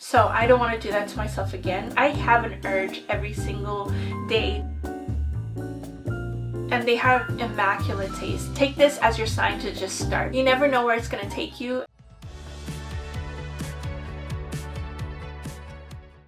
So I don't want to do that to myself again. I have an urge every single day. And they have immaculate taste. Take this as your sign to just start. You never know where it's going to take you.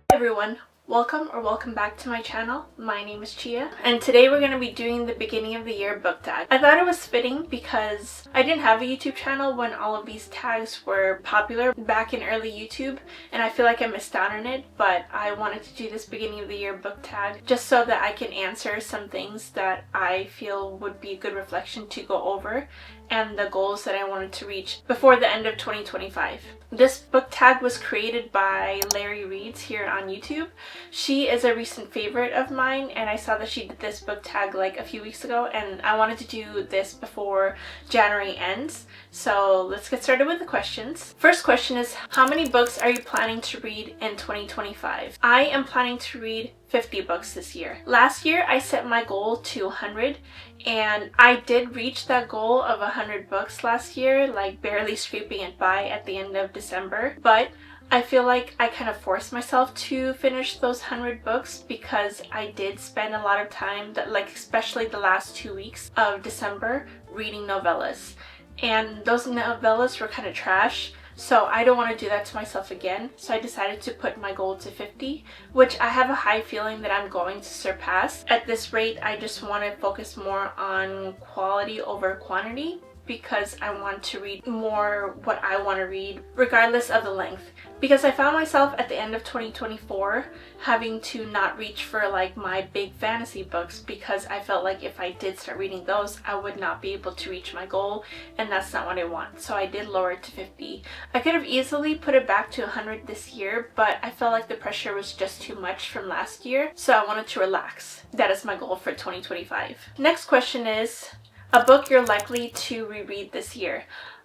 Hey everyone, welcome back to my channel. My name is Chia, and today we're going to be doing the beginning of the year book tag. I thought it was fitting because I didn't have a YouTube channel when all of these tags were popular back in early YouTube, and I feel like I missed out on it, but I wanted to do this beginning of the year book tag just so that I can answer some things that I feel would be a good reflection to go over and the goals that I wanted to reach before the end of 2025. This book tag was created by Larry Reads here on YouTube. She is a recent favorite of mine, and I saw that she did this book tag like a few weeks ago, and I wanted to do this before January ends. So let's get started with the questions. First question is, how many books are you planning to read in 2025? I am planning to read 50 books this year. Last year I set my goal to 100, and I did reach that goal of 100 books last year, like barely scraping it by at the end of December. But I feel like I kind of forced myself to finish those 100 books because I did spend a lot of time, especially the last 2 weeks of December, reading novellas. And those novellas were kind of trash. So I don't want to do that to myself again. So I decided to put my goal to 50, which I have a high feeling that I'm going to surpass. At this rate, I just want to focus more on quality over quantity, because I want to read more what I want to read regardless of the length. Because I found myself at the end of 2024 having to not reach for like my big fantasy books, because I felt like if I did start reading those, I would not be able to reach my goal, and that's not what I want. So I did lower it to 50. I could have easily put it back to 100 this year, but I felt like the pressure was just too much from last year, so I wanted to relax. That is my goal for 2025. Next question is, a book you're likely to reread this year.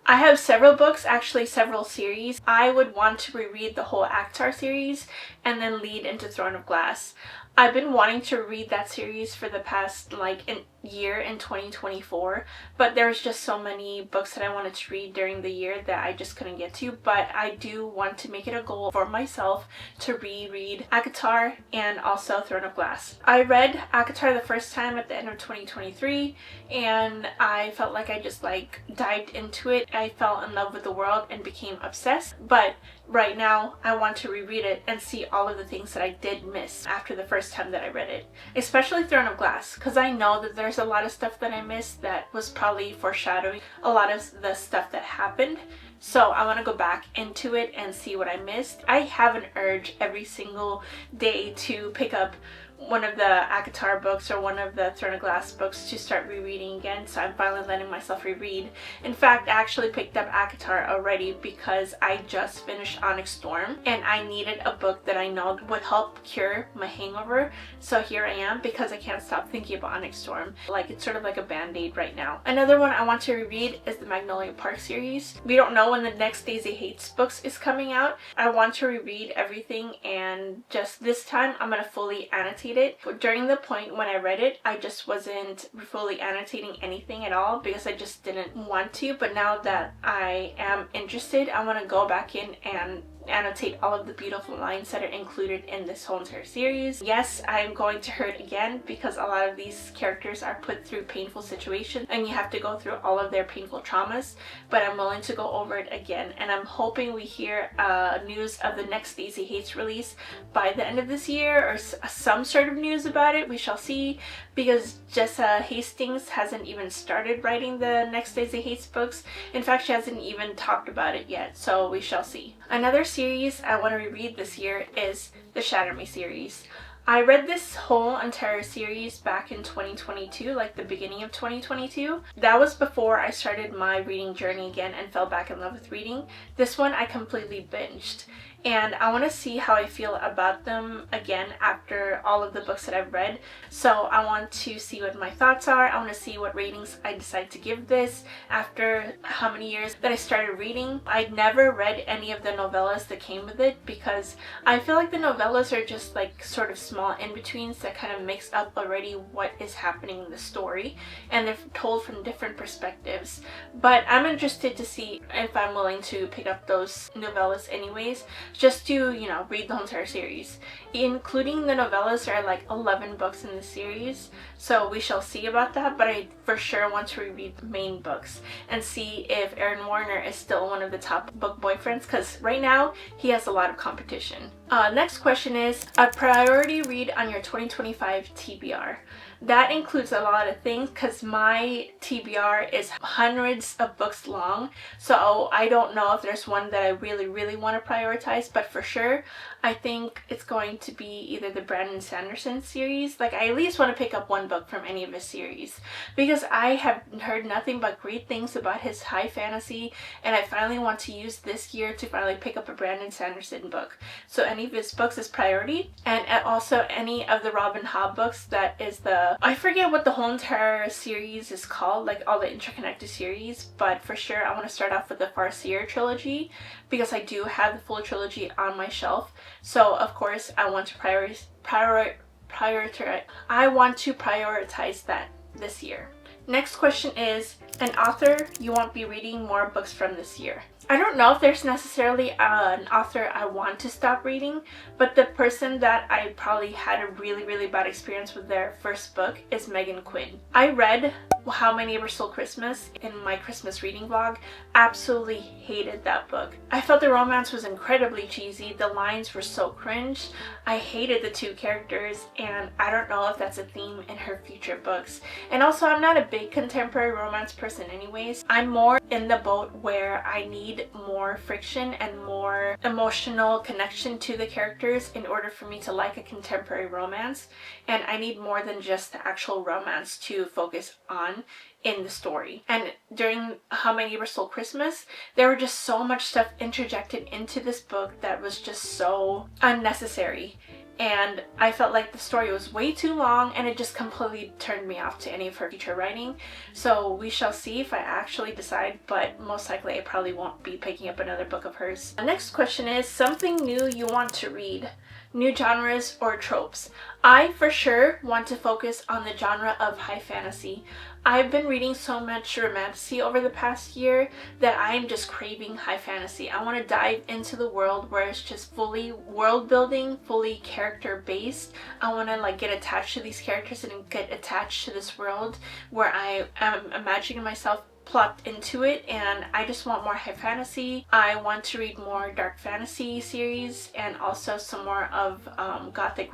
I have several books, actually several series. I would want to reread the whole ACOTAR series and then lead into Throne of Glass. I've been wanting to read that series for the past year in 2024, but there's just so many books that I wanted to read during the year that I just couldn't get to. But I do want to make it a goal for myself to reread ACOTAR and also Throne of Glass. I read ACOTAR the first time at the end of 2023, and I felt like I just dived into it. I fell in love with the world and became obsessed. But right now I want to reread it and see all of the things that I did miss after the first time that I read it, especially Throne of Glass, because I know that there's a lot of stuff that I missed that was probably foreshadowing a lot of the stuff that happened. So I want to go back into it and see what I missed. I have an urge every single day to pick up one of the ACOTAR books or one of the Throne of Glass books to start rereading again, so I'm finally letting myself reread. In fact, I actually picked up ACOTAR already because I just finished Onyx Storm and I needed a book that I know would help cure my hangover. So here I am, because I can't stop thinking about Onyx Storm. It's sort of like a band-aid right now. Another one I want to reread is the Magnolia Park series. We don't know when the next Daisy Hates books is coming out. I want to reread everything, and just this time I'm going to fully annotate it. But during the point when I read it, I just wasn't fully annotating anything at all because I just didn't want to. But now that I am interested, I want to go back in and annotate all of the beautiful lines that are included in this whole entire series. Yes, I'm going to hurt again because a lot of these characters are put through painful situations and you have to go through all of their painful traumas, but I'm willing to go over it again, and I'm hoping we hear news of the next Daisy Hates release by the end of this year, or some sort of news about it. We shall see, because Jessa Hastings hasn't even started writing the next Daisy Hates books. In fact, she hasn't even talked about it yet, so we shall see. Another series I want to reread this year is the Shatter Me series. I read this whole entire series back in 2022, the beginning of 2022. That was before I started my reading journey again and fell back in love with reading. This one I completely binged, and I want to see how I feel about them again after all of the books that I've read. So I want to see what my thoughts are. I want to see what ratings I decide to give this after how many years that I started reading. I'd never read any of the novellas that came with it because I feel like the novellas are just sort of small in-betweens that kind of mix up already what is happening in the story, and they're told from different perspectives. But I'm interested to see if I'm willing to pick up those novellas anyways. just to, you know, read the whole entire series. Including the novellas, there are like 11 books in the series, so we shall see about that, but I for sure want to reread the main books and see if Aaron Warner is still one of the top book boyfriends, because right now he has a lot of competition. Next question is a priority read on your 2025 TBR. That includes a lot of things because my TBR is hundreds of books long, so I don't know if there's one that I really want to prioritize, but for sure I think it's going to be either the Brandon Sanderson series. Like, I at least want to pick up one book from any of his series because I have heard nothing but great things about his high fantasy, and I finally want to use this year to finally pick up a Brandon Sanderson book. So any of his books is priority, and also any of the Robin Hobb books. That is I forget what the whole entire series is called, like all the interconnected series, but for sure I want to start off with the Farseer trilogy because I do have the full trilogy on my shelf. So of course I want to prioritize that this year. Next question is an author you won't be reading more books from this year. I don't know if there's necessarily an author I want to stop reading, but the person that I probably had a really bad experience with their first book is Megan Quinn. I read How My Neighbor Stole Christmas in my Christmas reading vlog. Absolutely hated that book. I felt the romance was incredibly cheesy. The lines were so cringe. I hated the two characters, and I don't know if that's a theme in her future books. And also, I'm not a big contemporary romance person anyways. I'm more in the boat where I need more friction and more emotional connection to the characters in order for me to like a contemporary romance, and I need more than just the actual romance to focus on in the story. And during How My Neighbor Stole Christmas, there were just so much stuff interjected into this book that was just so unnecessary, and I felt like the story was way too long, and it just completely turned me off to any of her future writing. So we shall see if I actually decide, but most likely I probably won't be picking up another book of hers. The next question is something new you want to read. New genres or tropes. I for sure want to focus on the genre of high fantasy. I've been reading so much romantasy over the past year that I'm just craving high fantasy. I want to dive into the world where it's just fully world building, fully character based. I want to like get attached to these characters and get attached to this world where I am imagining myself plopped into it, and I just want more high fantasy. I want to read more dark fantasy series and also some more of gothic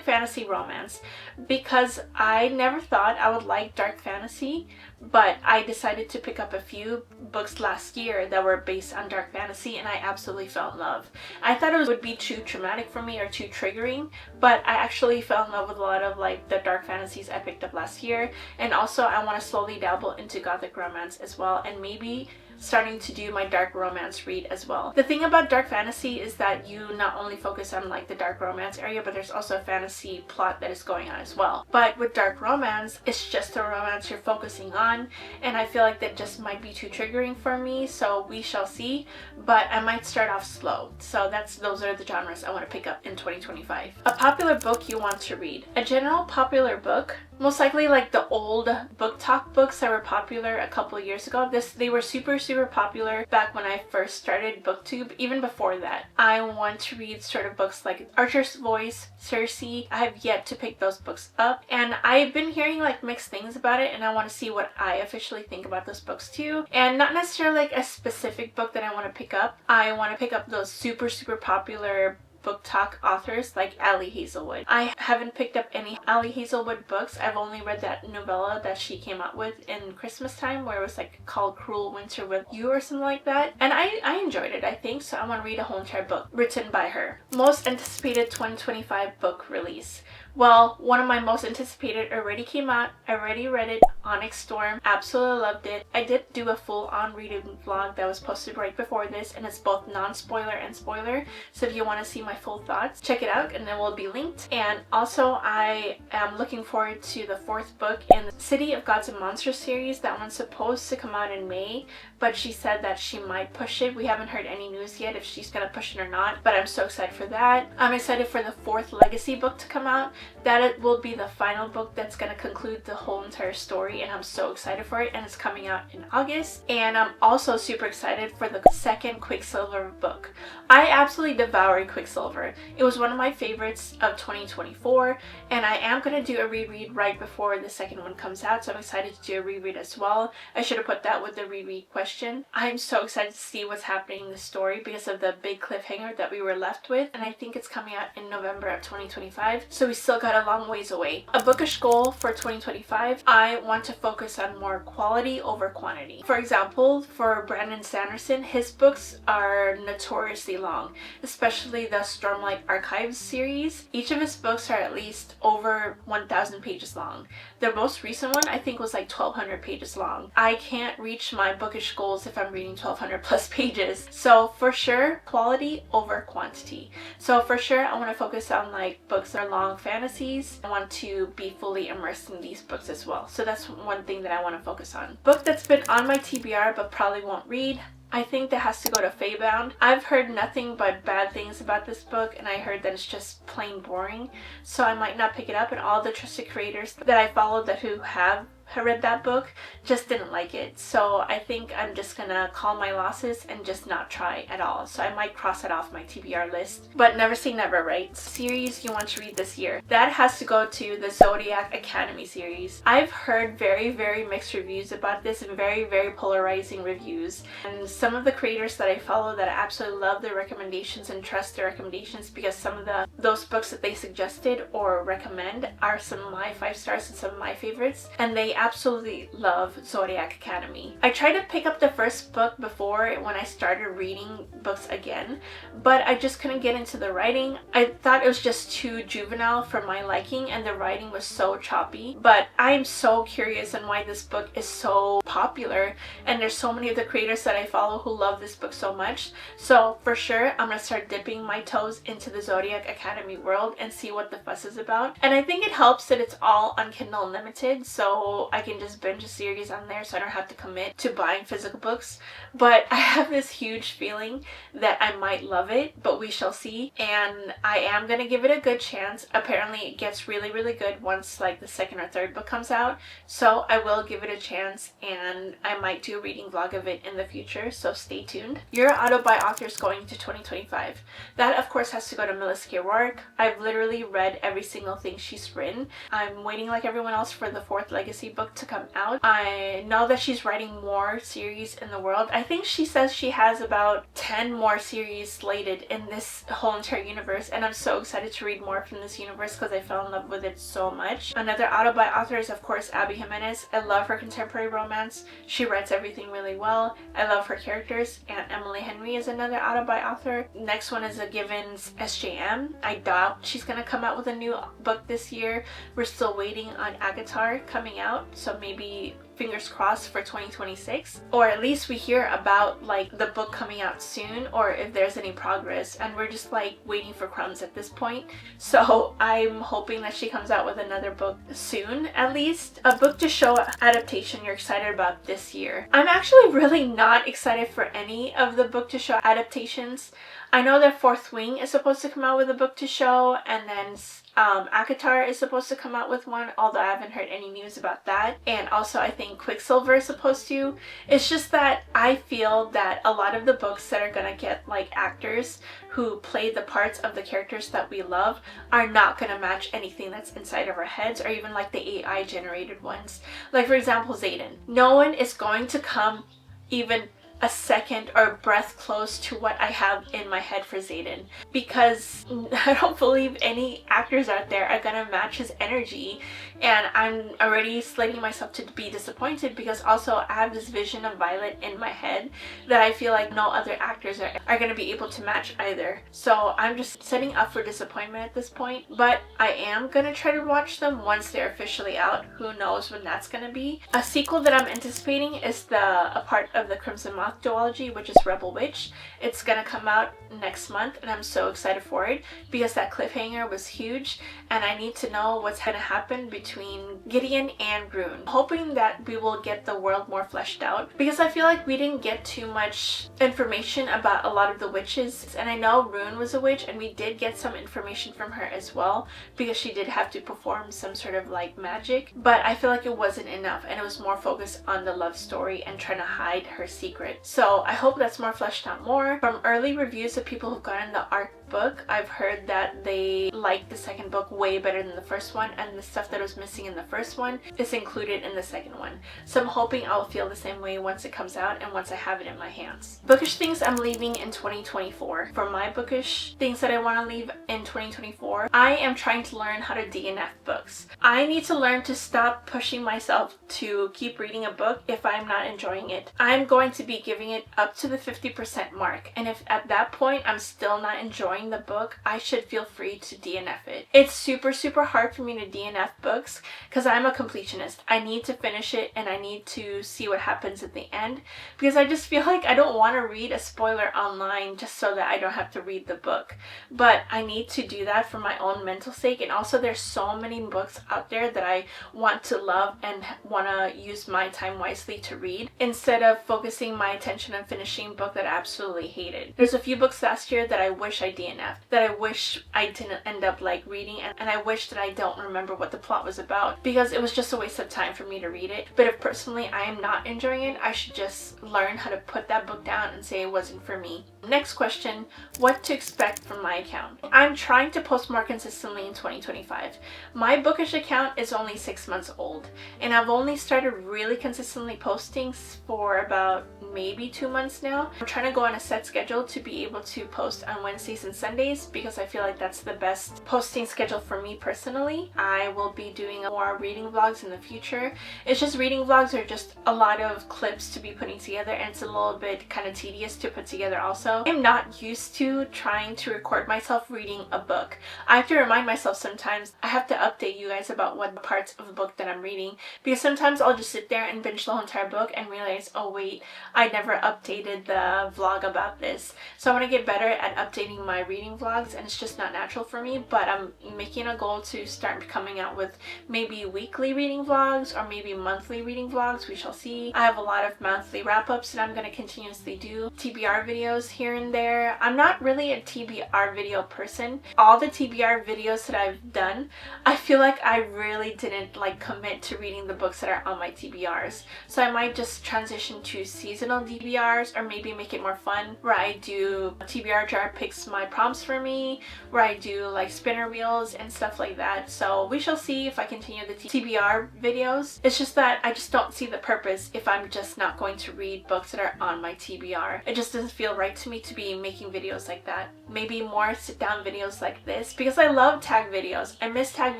fantasy romance, because I never thought I would like dark fantasy, but I decided to pick up a few books last year that were based on dark fantasy, and I absolutely fell in love. I thought it would be too traumatic for me or too triggering, but I actually fell in love with a lot of like the dark fantasies I picked up last year, and also I want to slowly dabble into gothic romance as well, and maybe starting to do my dark romance read as well. The thing about dark fantasy is that you not only focus on like the dark romance area, but there's also a fantasy plot that is going on as well. But with dark romance, it's just the romance you're focusing on, and I feel like that just might be too triggering for me, so we shall see. But I might start off slow. So those are the genres I want to pick up in 2025. A popular book you want to read. A general popular book, most likely like the old book talk books that were popular a couple years ago. They were super popular back when I first started booktube. Even before that, I want to read sort of books like Archer's Voice, Circe. I have yet to pick those books up, and I've been hearing like mixed things about it, and I want to see what I officially think about those books too. And not necessarily like a specific book that I want to pick up. I want to pick up those super popular book talk authors like Ali Hazelwood. I haven't picked up any Ali Hazelwood books. I've only read that novella that she came out with in Christmas time, where it was like called Cruel Winter with You or something like that, and I enjoyed it, I think, so I want to read a whole entire book written by her. Most anticipated 2025 book release. Well, one of my most anticipated already came out. I already read it, Onyx Storm. Absolutely loved it. I did do a full-on reading vlog that was posted right before this, and it's both non-spoiler and spoiler. So if you want to see my full thoughts, check it out, and it will be linked. And also, I am looking forward to the fourth book in the City of Gods and Monsters series. That one's supposed to come out in May, but she said that she might push it. We haven't heard any news yet if she's gonna push it or not, but I'm so excited for that. I'm excited for the fourth Legacy book to come out. That will be the final book that's going to conclude the whole entire story, and I'm so excited for it, and it's coming out in August. And I'm also super excited for the second Quicksilver book. I absolutely devoured Quicksilver. It was one of my favorites of 2024, and I am going to do a reread right before the second one comes out, so I'm excited to do a reread as well. I should have put that with the reread question. I'm so excited to see what's happening in the story because of the big cliffhanger that we were left with, and I think it's coming out in November of 2025, so we still got a long ways away. A bookish goal for 2025, I want to focus on more quality over quantity. For example, for Brandon Sanderson, his books are notoriously long, especially the Stormlight Archives series. Each of his books are at least over 1,000 pages long. The most recent one I think was like 1,200 pages long. I can't reach my bookish goals if I'm reading 1,200 plus pages. So for sure, quality over quantity. So for sure, I want to focus on like books that are long fantasies. I want to be fully immersed in these books as well. So that's one thing that I want to focus on. Book that's been on my TBR but probably won't read, I think that has to go to Feybound. I've heard nothing but bad things about this book, and I heard that it's just plain boring, so I might not pick it up. And all the trusted creators that I follow that who have read that book just didn't like it, so I think I'm just gonna call my losses and just not try at all. So I might cross it off my TBR list, but never say never, right? Series you want to read this year, that has to go to the Zodiac Academy series. I've heard very mixed reviews about this and very polarizing reviews, and some of the creators that I follow that I absolutely love their recommendations and trust their recommendations because some of those books that they suggested or recommend are some of my 5 stars and some of my favorites, and they absolutely love Zodiac Academy. I tried to pick up the first book before when I started reading books again, but I just couldn't get into the writing. I thought it was just too juvenile for my liking, and the writing was so choppy. But I'm so curious on why this book is so popular, and there's so many of the creators that I follow who love this book so much. So for sure, I'm gonna start dipping my toes into the Zodiac Academy world and see what the fuss is about. And I think it helps that it's all on Kindle Unlimited, so I can just binge a series on there, so I don't have to commit to buying physical books. But I have this huge feeling that I might love it, but we shall see. And I am gonna give it a good chance. Apparently it gets really good once like the second or third book comes out, so I will give it a chance, and I might do a reading vlog of it in the future, so stay tuned. Your auto by authors going into 2025, that of course has to go to Melissa O'Rourke. I've literally read every single thing she's written. I'm waiting like everyone else for the 4th Legacy book to come out. I know that she's writing more series in the world. I think she says she has about 10 more series slated in this whole entire universe, and I'm so excited to read more from this universe because I fell in love with it so much. Another auto by author is of course Abby Jimenez. I love her contemporary romance. She writes everything really well. I love her characters. And Emily Henry is another auto by author. Next one is a Givens SJM. I doubt she's gonna come out with a new book this year. We're still waiting on Agatar coming out, so maybe fingers crossed for 2026, or at least we hear about like the book coming out soon, or if there's any progress, and we're just like waiting for crumbs at this point. So I'm hoping that she comes out with another book soon. At least a book to show adaptation you're excited about this year. I'm actually really not excited for any of the book to show adaptations. I know that Fourth Wing is supposed to come out with a book to show, and then Akatar is supposed to come out with one, although I haven't heard any news about that. And also I think Quicksilver is supposed to. It's just that I feel that a lot of the books that are gonna get like actors who play the parts of the characters that we love are not gonna match anything that's inside of our heads, or even like the AI generated ones. Like for example, Xaden. No one is going to come even a second or a breath close to what I have in my head for Xaden, because I don't believe any actors out there are gonna match his energy, and I'm already slating myself to be disappointed because also I have this vision of Violet in my head that I feel like no other actors are gonna be able to match either. So I'm just setting up for disappointment at this point, but I am gonna try to watch them once they're officially out. Who knows when that's gonna be. A sequel that I'm anticipating is a part of the Crimson Moth Moth duology, which is Rebel Witch. It's gonna come out next month and I'm so excited for it because that cliffhanger was huge and I need to know what's gonna happen between Gideon and Rune. Hoping that we will get the world more fleshed out because I feel like we didn't get too much information about a lot of the witches, and I know Rune was a witch and we did get some information from her as well because she did have to perform some sort of like magic, but I feel like it wasn't enough and it was more focused on the love story and trying to hide her secret. So I hope that's more fleshed out more. From early reviews of people who've gotten the ARC book, I've heard that they liked the second book way better than the first one, and the stuff that was missing in the first one is included in the second one. So I'm hoping I'll feel the same way once it comes out and once I have it in my hands. Bookish things I'm leaving in 2024. For my bookish things that I want to leave in 2024, I am trying to learn how to DNF books. I need to learn to stop pushing myself to keep reading a book if I'm not enjoying it. I'm going to be giving it up to the 50% mark, and if at that point I'm still not enjoying the book, I should feel free to DNF it. It's super hard for me to DNF books because I'm a completionist. I need to finish it and I need to see what happens at the end because I just feel like I don't want to read a spoiler online just so that I don't have to read the book. But I need to do that for my own mental sake, and also there's so many books out there that I want to love and want to use my time wisely to read instead of focusing my attention on finishing a book that I absolutely hated. There's a few books last year that I wish I DNF, that I wish I didn't end up like reading, and I wish that I don't remember what the plot was about because it was just a waste of time for me to read it. But if personally I am not enjoying it, I should just learn how to put that book down and say it wasn't for me. Next question, what to expect from my account? I'm trying to post more consistently in 2025. My bookish account is only 6 months old and I've only started really consistently posting for about maybe 2 months now. I'm trying to go on a set schedule to be able to post on Wednesdays and Sundays because I feel like that's the best posting schedule for me personally. I will be doing more reading vlogs in the future. It's just reading vlogs are just a lot of clips to be putting together and it's a little bit kind of tedious to put together also. I'm not used to trying to record myself reading a book. I have to remind myself sometimes I have to update you guys about what parts of the book that I'm reading because sometimes I'll just sit there and binge the whole entire book and realize, oh wait, I never updated the vlog about this. So I want to get better at updating my reading vlogs and it's just not natural for me, but I'm making a goal to start coming out with maybe weekly reading vlogs or maybe monthly reading vlogs. We shall see. I have a lot of monthly wrap-ups that I'm going to continuously do. TBR videos here and there. I'm not really a TBR video person. All the TBR videos that I've done, I feel like I really didn't like commit to reading the books that are on my TBRs. So I might just transition to seasonal TBRs or maybe make it more fun where I do TBR jar picks my prompts for me, where I do like spinner wheels and stuff like that. So we shall see if I continue the TBR videos. It's just that I just don't see the purpose if I'm just not going to read books that are on my TBR. It just doesn't feel right to me to be making videos like that. Maybe more sit down videos like this because I love tag videos. I miss tag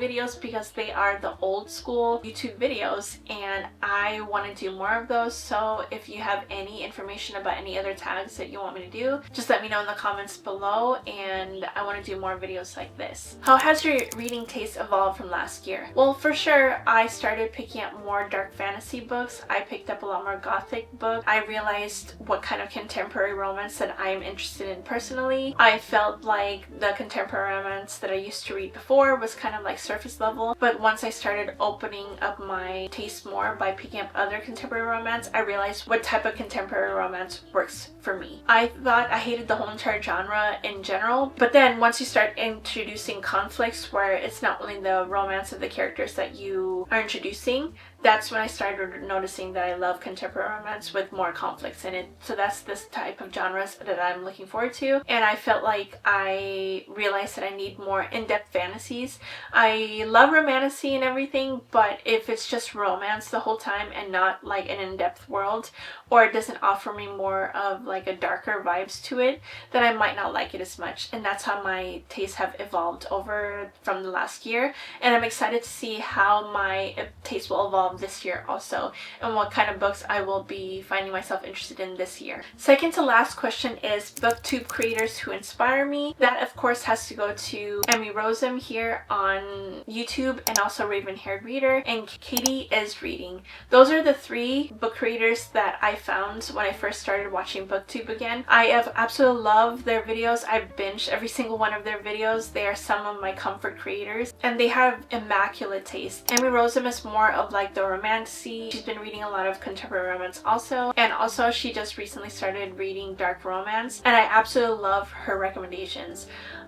videos because they are the old school YouTube videos and I want to do more of those. So if you have any information about any other tags that you want me to do, just let me know in the comments below and I want to do more videos like this. How has your reading taste evolved from last year? Well, for sure, I started picking up more dark fantasy books. I picked up a lot more gothic books. I realized what kind of contemporary romance that I am interested in personally. I felt like the contemporary romance that I used to read before was kind of like surface level, but once I started opening up my taste more by picking up other contemporary romance, I realized what type of contemporary romance works for me. I thought I hated the whole entire genre in general, but then once you start introducing conflicts where it's not only the romance of the characters that you are introducing, that's when I started noticing that I love contemporary romance with more conflicts in it. So that's this type of genres that I'm looking forward to. And I felt like I realized that I need more in-depth fantasies. I love romantasy and everything, but if it's just romance the whole time and not like an in-depth world, or it doesn't offer me more of like a darker vibes to it, then I might not like it as much. And that's how my tastes have evolved over from the last year. And I'm excited to see how my taste will evolve evolve this year also, and what kind of books I will be finding myself interested in this year. Second to last question is booktube creators who inspire me. That of course has to go to Emmy Rossum here on YouTube, and also Raven Haired Reader, and Katie is Reading. Those are the 3 book creators that I found when I first started watching booktube again. I have absolutely loved their videos. I've binged every single one of their videos. They are some of my comfort creators, and they have immaculate taste. Emmy Rossum is more of like the romantasy. She's been reading a lot of contemporary romance also, and also she just recently started reading dark romance, and I absolutely love her recommendations.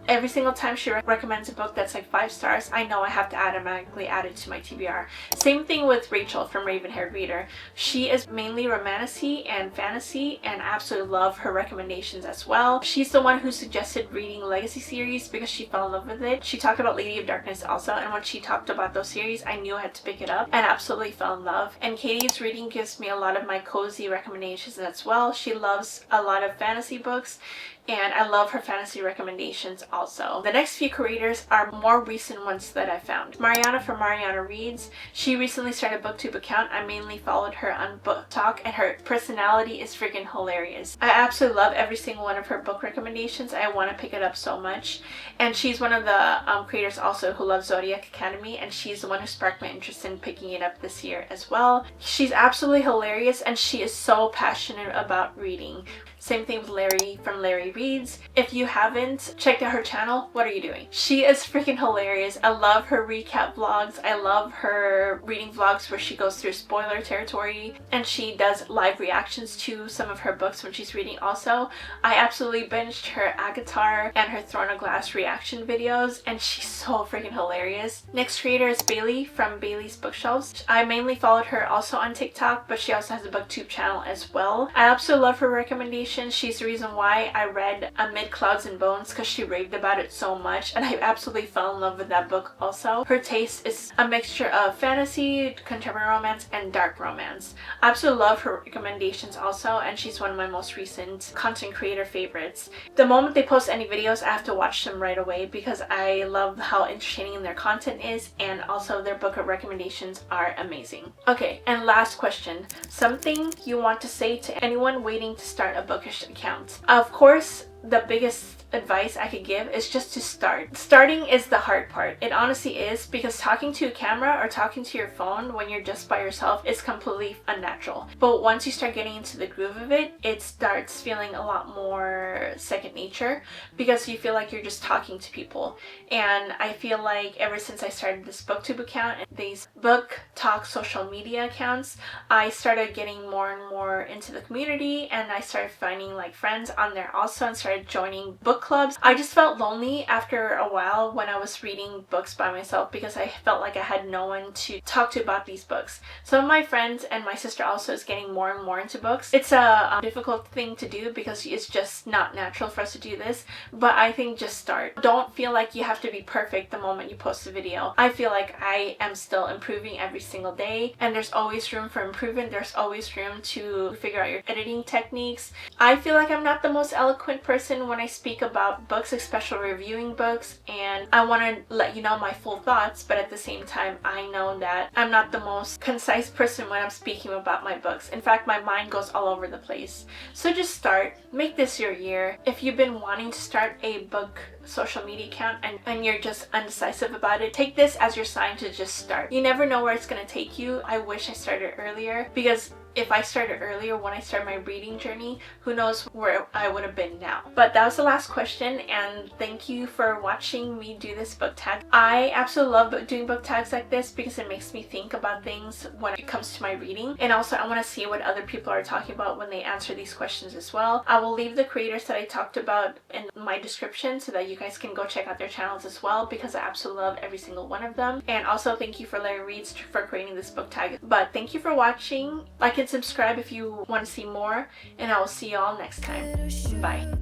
Every single time she recommends a book that's like 5 stars, I know I have to automatically add it to my TBR. Same thing with Rachel from Raven Haired Reader. She is mainly romantasy and fantasy, and I absolutely love her recommendations as well. She's the one who suggested reading Legacy series because she fell in love with it. She talked about Lady of Darkness also, and when she talked about those series, I knew I had to pick it up and absolutely fell in love. And Katie's Reading gives me a lot of my cozy recommendations as well. She loves a lot of fantasy books, and I love her fantasy recommendations also. The next few creators are more recent ones that I found. Mariana from Mariana Reads. She recently started a booktube account. I mainly followed her on Book Talk, and her personality is freaking hilarious. I absolutely love every single one of her book recommendations. I want to pick it up so much. And she's one of the creators also who loves Zodiac Academy, and she's the one who sparked my interest in picking it up this year as well. She's absolutely hilarious, and she is so passionate about reading. Same thing with Larry from Larry Reads. If you haven't checked out her channel, what are you doing? She is freaking hilarious. I love her recap vlogs. I love her reading vlogs where she goes through spoiler territory, and she does live reactions to some of her books when she's reading also. I absolutely binged her Agatar and her Throne of Glass reaction videos, and she's so freaking hilarious. Next creator is Bailey from Bailey's Bookshelves. I mainly followed her also on TikTok, but she also has a booktube channel as well. I absolutely love her recommendations. She's the reason why I read Amid Clouds and Bones, because she raved about it so much, and I absolutely fell in love with that book also. Her taste is a mixture of fantasy, contemporary romance, and dark romance. I absolutely love her recommendations also, and she's one of my most recent content creator favorites. The moment they post any videos, I have to watch them right away because I love how entertaining their content is, and also their book recommendations are amazing. Okay, and last question. Something you want to say to anyone waiting to start a bookish account? Of course, the biggest advice I could give is just to start. Starting is the hard part. It honestly is, because talking to a camera or talking to your phone when you're just by yourself is completely unnatural. But once you start getting into the groove of it, it starts feeling a lot more second nature because you feel like you're just talking to people. And I feel like ever since I started this booktube account and these book talk social media accounts, I started getting more and more into the community, and I started finding like friends on there also, and started joining book clubs. I just felt lonely after a while when I was reading books by myself because I felt like I had no one to talk to about these books. Some of my friends and my sister also is getting more and more into books. It's a difficult thing to do because it's just not natural for us to do this, but I think just start. Don't feel like you have to be perfect the moment you post a video. I feel like I am still improving every single day, and there's always room for improvement. There's always room to figure out your editing techniques. I feel like I'm not the most eloquent person when I speak about books, especially reviewing books, and I want to let you know my full thoughts, but at the same time I know that I'm not the most concise person when I'm speaking about my books. In fact, my mind goes all over the place. So just start. Make this your year. If you've been wanting to start a book social media account and you're just undecisive about it, take this as your sign to just start. You never know where it's going to take you. I wish I started earlier, because if I started earlier when I started my reading journey, who knows where I would have been now. But that was the last question, and thank you for watching me do this book tag. I absolutely love doing book tags like this because it makes me think about things when it comes to my reading, and also I want to see what other people are talking about when they answer these questions as well. I will leave the creators that I talked about in my description so that you guys can go check out their channels as well, because I absolutely love every single one of them. And also thank you for Larry Reads for creating this book tag. But thank you for watching. Like and subscribe if you want to see more, and I will see you all next time. Bye.